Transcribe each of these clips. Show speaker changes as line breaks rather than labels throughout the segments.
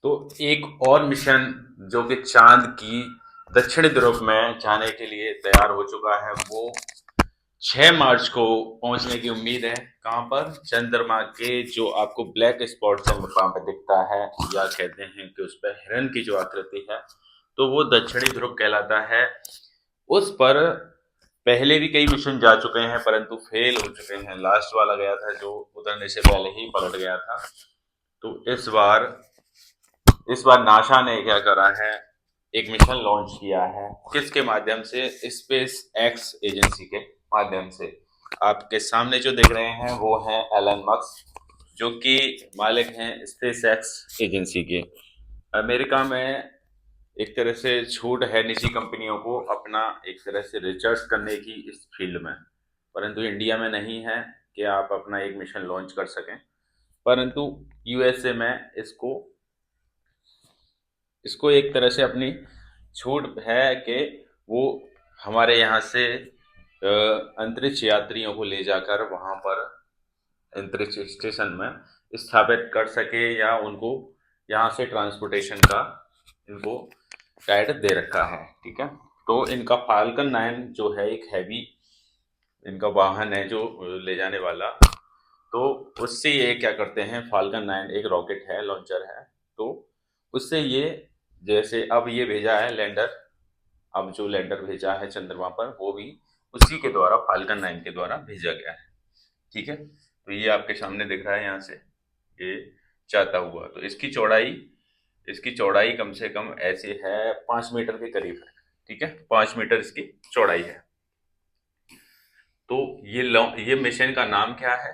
तो एक और मिशन जो कि चांद की दक्षिणी ध्रुव में जाने के लिए तैयार हो चुका है, वो 6 मार्च को पहुंचने की उम्मीद है। कहां पर? चंद्रमा के जो आपको ब्लैक स्पॉट चंद्रमा पे दिखता है, या कहते हैं कि उस पर हिरन की जो आकृति है, तो वो दक्षिणी ध्रुव कहलाता है। उस पर पहले भी कई मिशन जा चुके हैं परंतु फेल हो चुके हैं। लास्ट वाला गया था जो उतरने से पहले ही पलट गया था। तो इस बार नासा ने क्या करा है, एक मिशन लॉन्च किया है। किसके माध्यम से? स्पेस एक्स एजेंसी के माध्यम से। आपके सामने जो देख रहे हैं वो हैं एलन मस्क, जो कि मालिक हैं स्पेस एक्स एजेंसी के। अमेरिका में एक तरह से छूट है निजी कंपनियों को अपना एक तरह से रिसर्च करने की इस फील्ड में, परंतु इंडिया में नहीं है कि आप अपना एक मिशन लॉन्च कर सकें। परंतु यूएसए में इसको इसको एक तरह से अपनी छूट है कि वो हमारे यहाँ से अंतरिक्ष यात्रियों को ले जाकर वहाँ पर अंतरिक्ष स्टेशन में स्थापित कर सके, या उनको यहाँ से ट्रांसपोर्टेशन का इनको गाइड दे रखा है। ठीक है। तो इनका फाल्कन 9 जो है एक हैवी इनका वाहन है जो ले जाने वाला। तो उससे ये क्या करते हैं, फाल्कन 9 एक रॉकेट है, लॉन्चर है। तो उससे ये, जैसे अब ये भेजा है लैंडर, अब जो लैंडर भेजा है चंद्रमा पर वो भी उसी के द्वारा, फाल्कन 9 के द्वारा भेजा गया है। ठीक है। तो ये आपके सामने दिख रहा है यहाँ से, ये जाता हुआ। तो इसकी चौड़ाई कम से कम ऐसे है 5 मीटर के करीब है। ठीक है, 5 मीटर इसकी चौड़ाई है। तो ये मिशन का नाम क्या है?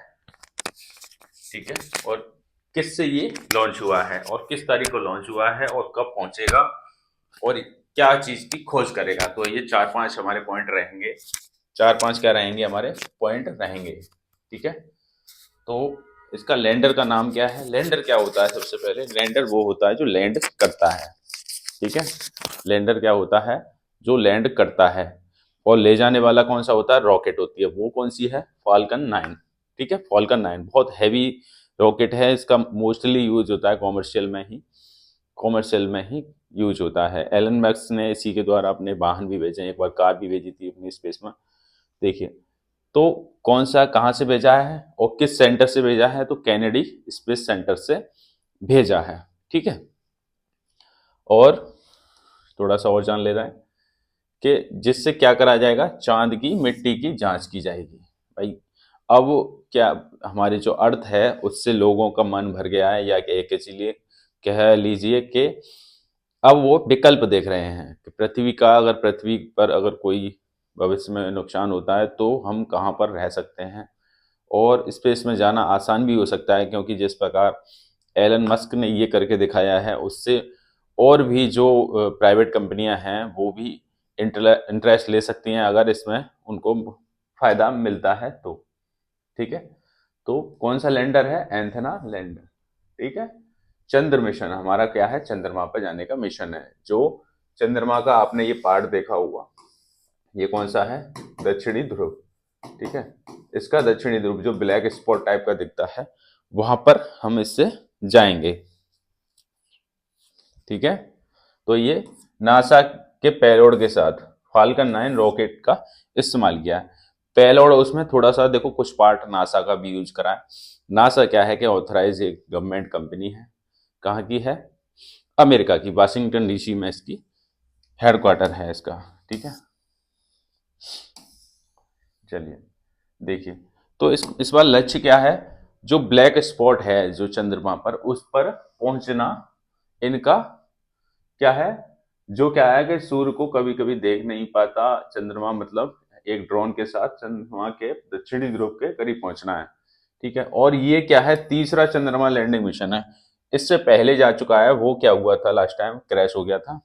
ठीक है। और किससे ये लॉन्च हुआ है, और किस तारीख को लॉन्च हुआ है, और कब पहुंचेगा, और क्या चीज की खोज करेगा। तो ये 4-5 हमारे पॉइंट रहेंगे। 4-5 क्या रहेंगे? हमारे पॉइंट रहेंगे। ठीक है। तो इसका लैंडर का नाम क्या है? लैंडर क्या होता है? सबसे पहले लैंडर वो होता है जो लैंड करता है। ठीक है। लैंडर क्या होता है? जो लैंड करता है। और ले जाने वाला कौन सा होता है? रॉकेट होती है। वो कौन सी है? फाल्कन 9। ठीक है। फाल्कन 9 बहुत हैवी रॉकेट है। इसका मोस्टली यूज होता है कॉमर्शियल में ही यूज होता है। एलन मैक्स ने इसी के द्वारा अपने वाहन भी भेजे हैं, एक बार कार भी भेजी थी अपनी स्पेस में। देखिए, तो कौन सा कहाँ से भेजा है और किस सेंटर से भेजा है? तो कैनेडी स्पेस सेंटर से भेजा है। ठीक है। और थोड़ा सा और जान ले रहे हैं कि जिससे क्या करा जाएगा? चांद की मिट्टी की जांच की जाएगी। भाई, अब क्या, हमारी जो अर्थ है उससे लोगों का मन भर गया है, या कि एक इसलिए कह लीजिए कि अब वो विकल्प देख रहे हैं कि पृथ्वी पर अगर कोई भविष्य में नुकसान होता है तो हम कहाँ पर रह सकते हैं, और स्पेस में जाना आसान भी हो सकता है, क्योंकि जिस प्रकार एलन मस्क ने ये करके दिखाया है उससे और भी जो प्राइवेट कंपनियां हैं वो भी इंटरेस्ट ले सकती हैं, अगर इसमें उनको फायदा मिलता है तो। ठीक है। तो कौन सा लैंडर है? एंथना लैंडर। ठीक है। चंद्र मिशन हमारा क्या है? चंद्रमा पर जाने का मिशन है। जो चंद्रमा का आपने ये पार्ट देखा होगा, ये कौन सा है? दक्षिणी ध्रुव। ठीक है। इसका दक्षिणी ध्रुव जो ब्लैक स्पॉट टाइप का दिखता है, वहां पर हम इससे जाएंगे। ठीक है। तो ये नासा के पेलोड के साथ फाल्कन 9 रॉकेट का इस्तेमाल किया है। पेलोड उसमें थोड़ा सा देखो, कुछ पार्ट नासा का भी यूज करा है। नासा क्या है कि ऑथराइज एक गवर्नमेंट कंपनी है। कहाँ की है? अमेरिका की, वाशिंगटन डीसी में इसकी हेडक्वार्टर है इसका। ठीक है। चलिए देखिए, तो इस बार लक्ष्य क्या है? जो ब्लैक स्पॉट है जो चंद्रमा पर, उस पर पहुंचना इनका क्या है? जो क्या है कि सूर्य को कभी कभी देख नहीं पाता चंद्रमा, मतलब एक ड्रोन के साथ चंद्रमा के दक्षिणी ध्रुव के करीब पहुंचना है। ठीक है। और ये क्या है? तीसरा चंद्रमा लैंडिंग मिशन है। इससे पहले जा चुका है, वो क्या हुआ था? लास्ट टाइम क्रैश हो गया था।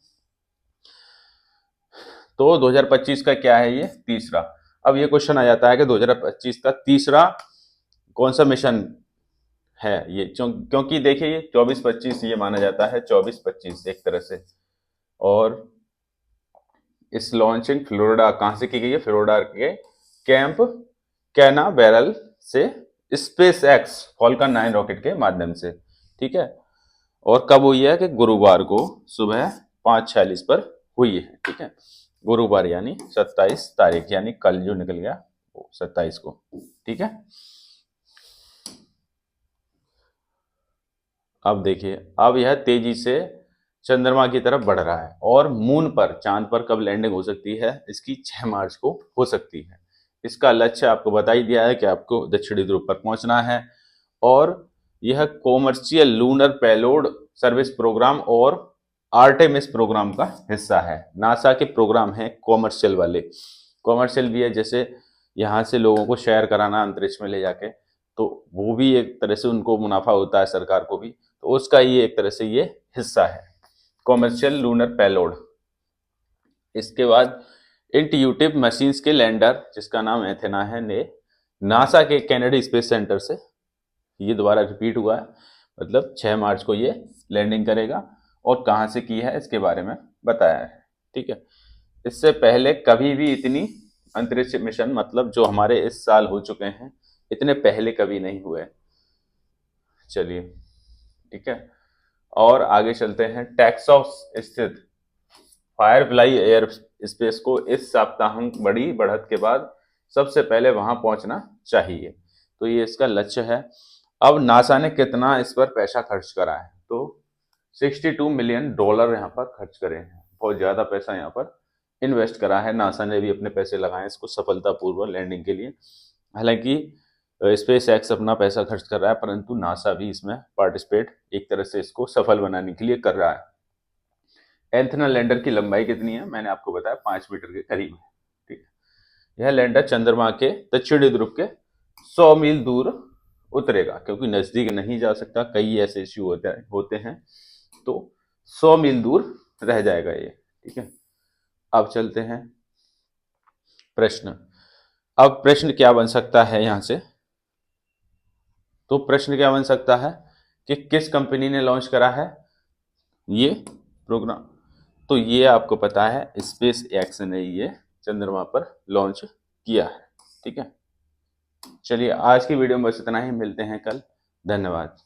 तो 2025 का क्या है? ये तीसरा। अब ये क्वेश्चन आ जाता है कि 2025 का तीसरा कौन सा मिशन है ये? क्योंकि देखिए, ये 24-25 ये माना जाता है, 24-25 एक तरह से। और इस लॉन्चिंग फ्लोरिडा कहाँ से की गई है? फ्लोरिडा के कैंप कैनावेरल से स्पेस एक्स फॉल्कन 9 रॉकेट के माध्यम से। ठीक है। और कब हुई है कि गुरुवार को सुबह 5:46 पर हुई है। ठीक है, गुरुवार यानी 27 तारीख, यानी कल जो निकल गया वो 27 को। ठीक है, अब देखिए, अब यह तेजी से चंद्रमा की तरफ बढ़ रहा है और मून पर, चांद पर कब लैंडिंग हो सकती है इसकी 6 मार्च को हो सकती है। इसका लक्ष्य आपको बता ही दिया है कि आपको दक्षिणी ध्रुव पर पहुंचना है, और यह commercial lunar payload service program और आर्टेमिस प्रोग्राम का हिस्सा है। नासा के प्रोग्राम हैं कॉमर्शियल वाले, कॉमर्शियल भी है, जैसे यहाँ से लोगों को शेयर कराना अंतरिक्ष में ले जाके, तो वो भी एक तरह से उनको मुनाफा होता है, सरकार को भी, तो उसका ये एक तरह से ये हिस्सा है, कॉमर्शियल लूनर पेलोड। इसके बाद इंट्यूटिव मशीन्स के लैंडर, जिसका नाम एथेना है, ने नासा के कैनेडी स्पेस सेंटर से, ये दोबारा रिपीट हुआ है, मतलब 6 मार्च को ये लैंडिंग करेगा, और कहाँ से की है इसके बारे में बताया है। ठीक है, इससे पहले कभी भी इतनी अंतरिक्ष मिशन, मतलब जो हमारे इस साल हो चुके हैं, इतने पहले कभी नहीं हुए। चलिए, ठीक है, और आगे चलते हैं। टेक्सास स्थित फायरफ्लाई एयर स्पेस को इस साप्ताहिक बड़ी बढ़त के बाद सबसे पहले वहां पहुंचना चाहिए, तो ये इसका लक्ष्य है। अब नासा ने कितना इस पर पैसा खर्च करा है, तो $62 मिलियन यहाँ पर खर्च करे हैं। बहुत ज्यादा पैसा यहाँ पर इन्वेस्ट करा है, नासा ने भी अपने पैसे लगाए इसको सफलतापूर्वक लैंडिंग के लिए। हालांकि स्पेस एक्स अपना पैसा खर्च कर रहा है, परंतु नासा भी इसमें पार्टिसिपेट एक तरह से इसको सफल बनाने के लिए कर रहा है। एंथना लैंडर की लंबाई कितनी है, मैंने आपको बताया 5 मीटर के करीब है। ठीक है, यह लैंडर चंद्रमा के दक्षिणी ध्रुव के 100 मील दूर उतरेगा, क्योंकि नजदीक नहीं जा सकता, कई ऐसे इश्यू होते हैं, तो 100 मील दूर रह जाएगा ये। ठीक है, अब चलते हैं प्रश्न। अब प्रश्न क्या बन सकता है यहां से, तो प्रश्न क्या बन सकता है कि किस कंपनी ने लॉन्च करा है ये प्रोग्राम, तो ये आपको पता है स्पेस एक्स ने ये चंद्रमा पर लॉन्च किया है। ठीक है, चलिए आज की वीडियो में बस इतना ही, मिलते हैं कल, धन्यवाद।